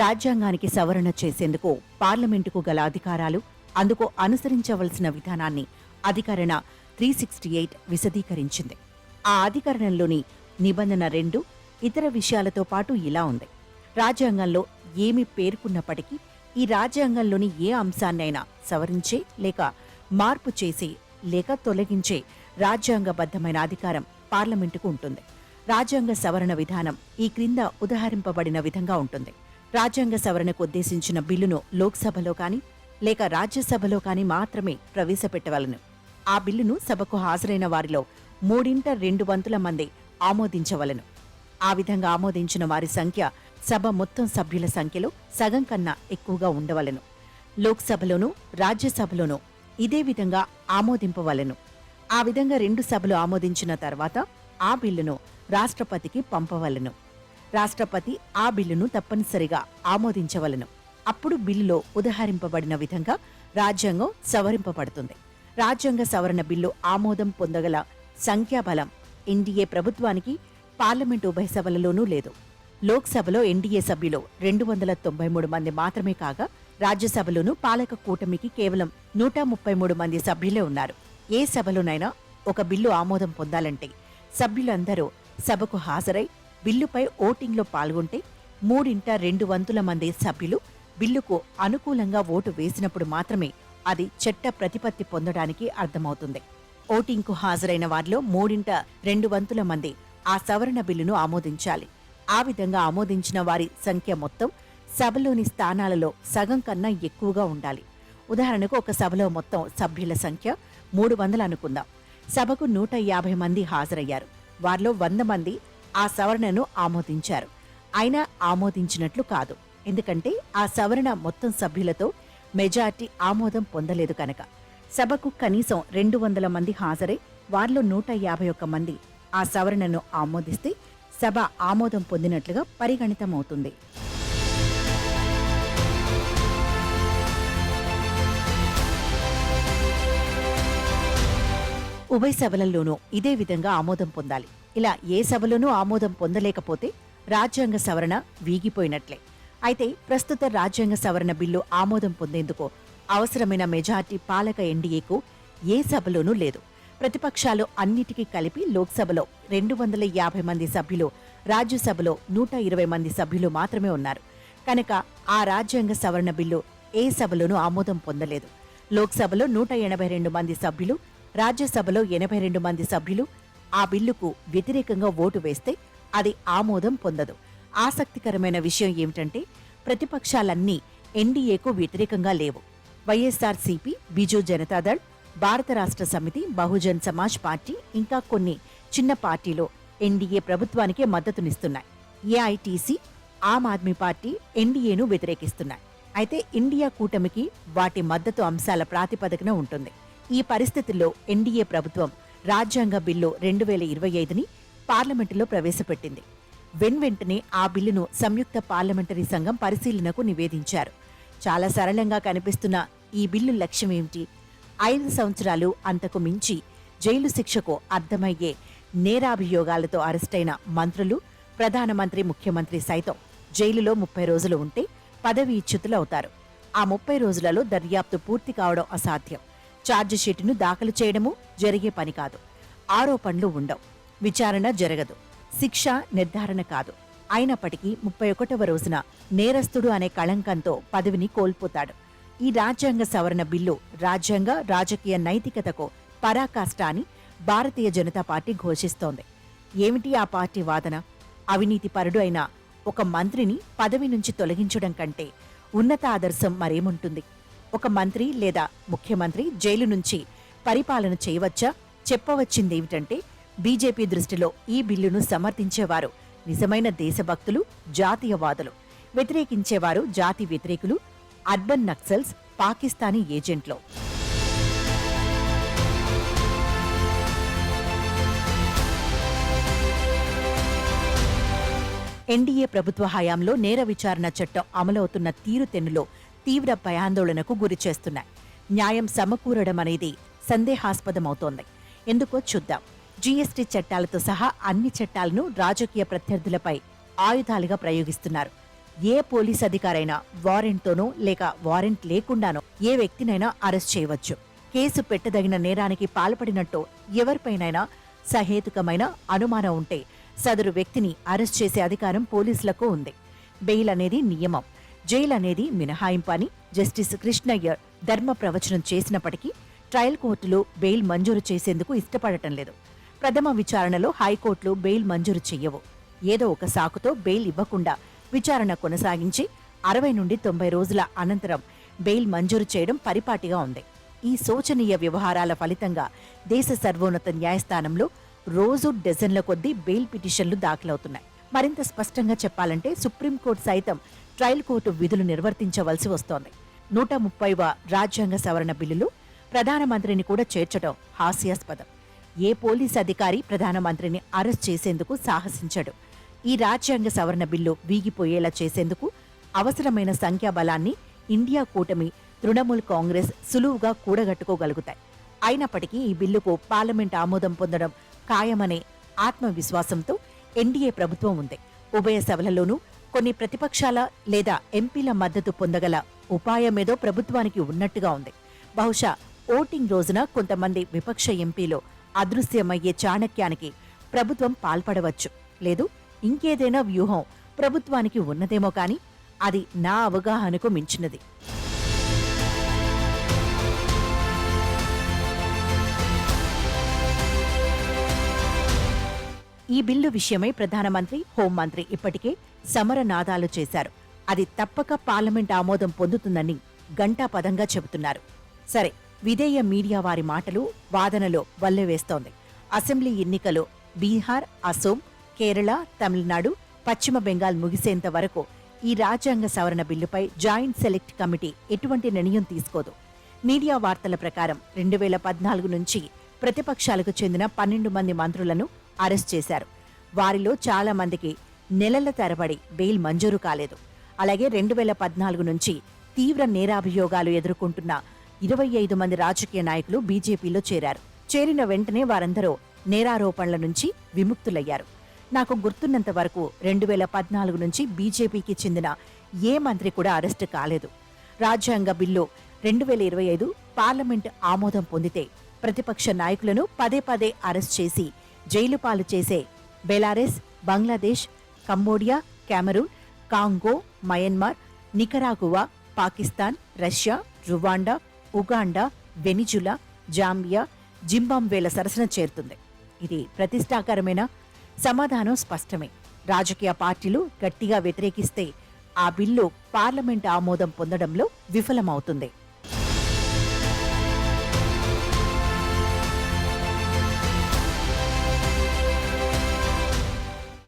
రాజ్యాంగానికి సవరణ చేసేందుకు పార్లమెంటుకు గల అధికారాలు, అందుకు అనుసరించవలసిన విధానాన్ని అధికరణ 368 విశదీకరించింది. ఆ అధికరణంలోని నిబంధన 2 ఇతర విషయాలతో పాటు ఇలా ఉంది. రాజ్యాంగంలో ఏమి పేర్కొన్నప్పటికీ ఈ రాజ్యాంగంలోని ఏ అంశాన్నైనా సవరించే లేక మార్పు చేసే లేక తొలగించే రాజ్యాంగబద్ధమైన అధికారం పార్లమెంటుకు ఉంటుంది. రాజ్యాంగ సవరణ విధానం ఈ క్రింద ఉదహరింపబడిన విధంగా ఉంటుంది. రాజ్యాంగ సవరణకు ఉద్దేశించిన బిల్లును లోక్సభలో కానీ లేక రాజ్యసభలో కానీ మాత్రమే ప్రవేశపెట్టవలను. ఆ బిల్లును సభకు హాజరైన వారిలో 3/2 మంది ఆమోదించవలను. ఆ విధంగా ఆమోదించిన వారి సంఖ్య సభ మొత్తం సభ్యుల సంఖ్యలో సగం కన్నా ఎక్కువగా ఉండవలను. లోక్సభలోనూ రాజ్యసభలోనూ ఇదే విధంగా ఆమోదింపవలను. ఆ విధంగా 2 సభలు ఆమోదించిన తర్వాత ఆ బిల్లును రాష్ట్రపతికి పంపవలను. రాష్ట్రపతి ఆ బిల్లును తప్పనిసరిగా ఆమోదించవలను. అప్పుడు బిల్లులో ఉదహరింపబడిన విధంగా రాజ్యాంగం సవరింపబడుతుంది. రాజ్యాంగ సవరణ బిల్లు ఆమోదం పొందగల సంఖ్యాబలం ఎన్డీఏ ప్రభుత్వానికి పార్లమెంటు ఉభయ సభలలోనూ లేదు. లోక్సభలో ఎన్డీఏ సభ్యులు 293 మంది మాత్రమే కాగా రాజ్యసభలోనూ పాలక కూటమికి కేవలం 133 మంది సభ్యులే ఉన్నారు. ఏ సభలోనైనా ఒక బిల్లు ఆమోదం పొందాలంటే సభ్యులందరూ సభకు హాజరై బిల్లుపై ఓటింగ్లో పాల్గొంటే 3/2 మంది సభ్యులు బిల్లుకు అనుకూలంగా ఓటు వేసినప్పుడు మాత్రమే అది చట్ట ప్రతిపత్తి పొందడానికి అర్థమవుతుంది. ఓటింగ్కు హాజరైన వారిలో 3/2 మంది ఆ సవరణ బిల్లును ఆమోదించాలి. ఆ విధంగా ఆమోదించిన వారి సంఖ్య మొత్తం సభలోని స్థానాలలో సగం కన్నా ఎక్కువగా ఉండాలి. ఉదాహరణకు ఒక సభలో మొత్తం సభ్యుల సంఖ్య 300 అనుకుందాం. సభకు 150 మంది హాజరయ్యారు. వారిలో 100 మంది ఆ సవరణను ఆమోదించారు. అయినా ఆమోదించినట్లు కాదు, ఎందుకంటే ఆ సవరణ మొత్తం సభ్యులతో మెజార్టీ ఆమోదం పొందలేదు కనుక. సభకు కనీసం 200 మంది హాజరై వారిలో 151 మంది ఆ సవరణను ఆమోదిస్తే సభ ఆమోదం పొందినట్లుగా పరిగణితమవుతుంది. ఉభయ సభలలోనూ ఇదే విధంగా ఆమోదం పొందాలి. ఇలా ఏ సభలోనూ ఆమోదం పొందలేకపోతే రాజ్యాంగ సవరణ వీగిపోయినట్లే. అయితే ప్రస్తుత రాజ్యాంగ సవరణ బిల్లు ఆమోదం పొందేందుకు అవసరమైన మెజార్టీ పాలక ఎన్డీఏకు ఏ సభలోనూ లేదు. ప్రతిపక్షాలు అన్నిటికీ కలిపి లోక్సభలో 250 మంది సభ్యులు, రాజ్యసభలో 120 మంది సభ్యులు మాత్రమే ఉన్నారు. కనుక ఆ రాజ్యాంగ సవరణ బిల్లు ఏ సభలోనూ ఆమోదం పొందలేదు. లోక్సభలో 182 మంది సభ్యులు, రాజ్యసభలో 82 మంది సభ్యులు ఆ బిల్లుకు వ్యతిరేకంగా ఓటు వేస్తే అది ఆమోదం పొందదు. ఆసక్తికరమైన విషయం ఏమిటంటే ప్రతిపక్షాలన్నీ ఎన్డీఏకు వ్యతిరేకంగా లేవు. వైఎస్ఆర్సీపీ, బిజు జనతాదళ్, భారత రాష్ట్ర సమితి, బహుజన్ సమాజ్ పార్టీ ఇంకా కొన్ని చిన్న పార్టీలు NDA ప్రభుత్వానికే మద్దతునిస్తున్నాయి. AITC, Aam Aadmi party ఎన్డీఏను వ్యతిరేకిస్తున్నాయి. అయితే ఇండియా కూటమికి వాటి మద్దతు అంశాల ప్రాతిపదికన ఉంటుంది. ఈ పరిస్థితుల్లో ఎన్డీఏ ప్రభుత్వం రాజ్యాంగ బిల్లు 2025ని పార్లమెంటులో ప్రవేశపెట్టింది. వెంటనే ఆ బిల్లును సంయుక్త పార్లమెంటరీ సంఘం పరిశీలనకు నివేదించారు. చాలా సరళంగా కనిపిస్తున్న ఈ బిల్లు లక్ష్యమేమిటి? 5 సంవత్సరాలు అంతకు మించి జైలు శిక్షకు అర్థమయ్యే నేరాభియోగాలతో అరెస్టైన మంత్రులు, ప్రధానమంత్రి, ముఖ్యమంత్రి సైతం జైలులో 30 రోజులు ఉంటే పదవీచ్యుతులవుతారు. ఆ 30 రోజులలో దర్యాప్తు పూర్తి కావడం అసాధ్యం. ఛార్జిషీటును దాఖలు చేయడము జరిగే పని కాదు. ఆరోపణలు ఉండవు, విచారణ జరగదు, శిక్ష నిర్ధారణ కాదు. అయినప్పటికీ 31వ రోజున నేరస్తుడు అనే కళంకంతో పదవిని కోల్పోతాడు. ఈ రాజ్యాంగ సవరణ బిల్లు రాజ్యాంగ, రాజకీయ నైతికతకు పరాకాష్ట అని భారతీయ జనతా పార్టీ ఘోషిస్తోంది. ఏమిటి ఆ పార్టీ వాదన? అవినీతిపరుడు అయిన ఒక మంత్రిని పదవి నుంచి తొలగించడం కంటే ఉన్నత ఆదర్శం మరేముంటుంది? ఒక మంత్రి లేదా ముఖ్యమంత్రి జైలు నుంచి పరిపాలన చేయవచ్చా? చెప్పవచ్చిందేమిటంటే బీజేపీ దృష్టిలో ఈ బిల్లును సమర్థించేవారు నిజమైన దేశభక్తులు, జాతీయవాదులు. వ్యతిరేకించేవారు జాతి వ్యతిరేకులు, అర్బన్ నక్సల్స్, పాకిస్తానీ ఏజెంట్లు. ఎన్డీఏ ప్రభుత్వ హయాంలో నేర విచారణ చట్టం అమలవుతున్న తీరుతెన్నులో తీవ్ర భయాందోళనకు గురిచేస్తున్నాయి. న్యాయం సమకూరడం అనేది సందేహాస్పదమవుతోంది. ఎందుకో చూద్దాం. జీఎస్టీ చట్టాలతో సహా అన్ని చట్టాలను రాజకీయ ప్రత్యర్థులపై ఆయుధాలుగా ప్రయోగిస్తున్నారు. ఏ పోలీస్ అధికారైనా వారెంట్తోనో లేక వారెంట్ లేకుండానో ఏ వ్యక్తినైనా అరెస్ట్ చేయవచ్చు. కేసు పెట్టదగిన నేరానికి పాల్పడినట్టు ఎవరిపైనైనా సహేతుకమైన అనుమానం ఉంటే సదరు వ్యక్తిని అరెస్ట్ చేసే అధికారం పోలీసులకు ఉంది. బెయిల్ అనేది నియమం, జైలు అనేది మినహాయింపు అని జస్టిస్ కృష్ణయ్య ధర్మ ప్రవచనం చేసినప్పటికీ ట్రయల్ కోర్టులు బెయిల్ మంజూరు చేసేందుకు ఇష్టపడటం లేదు. ప్రథమ విచారణలో హైకోర్టులు బెయిల్ మంజూరు చెయ్యవు. ఏదో ఒక సాకుతో బెయిల్ ఇవ్వకుండా విచారణ కొనసాగించి 60 నుండి 90 రోజుల అనంతరం బెయిల్ మంజూరు చేయడం పరిపాటిగా ఉంది. ఈ శోచనీయ వ్యవహారాల ఫలితంగా దేశ సర్వోన్నత న్యాయస్థానంలో రోజు డజన్ల కొద్దీ బెయిల్ పిటిషన్లు దాఖలవుతున్నాయి. మరింత స్పష్టంగా చెప్పాలంటే సుప్రీంకోర్టు సైతం ట్రయల్ కోర్టు విధులు నిర్వర్తించవలసి వస్తోంది. 130వ రాజ్యాంగ సవరణ బిల్లులో ప్రధానమంత్రిని కూడా చేర్చడం హాస్యాస్పదం. ఏ పోలీస్ అధికారి ప్రధానమంత్రిని అరెస్ట్ చేసేందుకు సాహసించడు. ఈ రాజ్యాంగ సవరణ బిల్లు వీగిపోయేలా చేసేందుకు అవసరమైన సంఖ్యాబలాన్ని ఇండియా కూటమి, తృణమూల్ కాంగ్రెస్ సులువుగా కూడగట్టుకోగలుగుతాయి. అయినప్పటికీ ఈ బిల్లుకు పార్లమెంట్ ఆమోదం పొందడం ఖాయమనే ఆత్మవిశ్వాసంతో ఎన్డీఏ ప్రభుత్వం ఉంది. ఉభయ సభలలోనూ కొన్ని ప్రతిపక్షాల లేదా ఎంపీల మద్దతు పొందగల ఉపాయమేదో ప్రభుత్వానికి ఉన్నట్టుగా ఉంది. బహుశా ఓటింగ్ రోజున కొంతమంది విపక్ష ఎంపీలు అదృశ్యమయ్యే చాణక్యానికి ప్రభుత్వం పాల్పడవచ్చు. లేదు ఇంకేదైనా వ్యూహం ప్రభుత్వానికి ఉన్నదేమో కాని అది నా అవగాహనకు మించినది. ఈ బిల్లు విషయమై ప్రధానమంత్రి, హోంమంత్రి ఇప్పటికే సమరనాదాలు చేశారు. అది తప్పక పార్లమెంట్ ఆమోదం పొందుతుందని ఘంటాపథంగా చెబుతున్నారు. సరే, విధేయ మీడియా వారి మాటలు, వాదనలో వల్లెవేస్తోంది. అసెంబ్లీ ఎన్నికలు బీహార్, అసోం, కేరళ, తమిళనాడు, పశ్చిమ బెంగాల్ ముగిసేంత వరకు ఈ రాజ్యాంగ సవరణ బిల్లుపై జాయింట్ సెలెక్ట్ కమిటీ ఎటువంటి నిర్ణయం తీసుకోదు. మీడియా వార్తల ప్రకారం 2014 నుంచి ప్రతిపక్షాలకు చెందిన 12 మంది మంత్రులను అరెస్ట్ చేశారు. వారిలో చాలా మందికి నెలల తరబడి బెయిల్ మంజూరు కాలేదు. అలాగే 2014 నుంచి తీవ్ర నేరాభియోగాలు ఎదుర్కొంటున్న 25 మంది రాజకీయ నాయకులు బీజేపీలో చేరారు. చేరిన వెంటనే వారందరూ నేరారోపణల నుంచి విముక్తులయ్యారు. నాకు గుర్తున్నంత వరకు 2014 నుంచి బీజేపీకి చెందిన ఏ మంత్రి కూడా అరెస్టు కాలేదు. రాజ్యాంగ బిల్లు 2025 పార్లమెంట్ ఆమోదం పొందితే ప్రతిపక్ష నాయకులను పదే పదే అరెస్ట్ చేసి జైలు పాలు చేసే Belarus, Bangladesh, Cambodia, Cameroon, Congo, Myanmar, Nicaragua, Pakistan, Russia, Rwanda, Uganda, Venezuela, Zambia, జింబాబ్వేల సరసన చేరుతుంది. ఇది ప్రతిష్టాకరమైన సమాధానం స్పష్టమే. రాజకీయ పార్టీలు గట్టిగా వ్యతిరేకిస్తే ఆ బిల్లు పార్లమెంట్ ఆమోదం పొందడంలో విఫలమవుతుంది.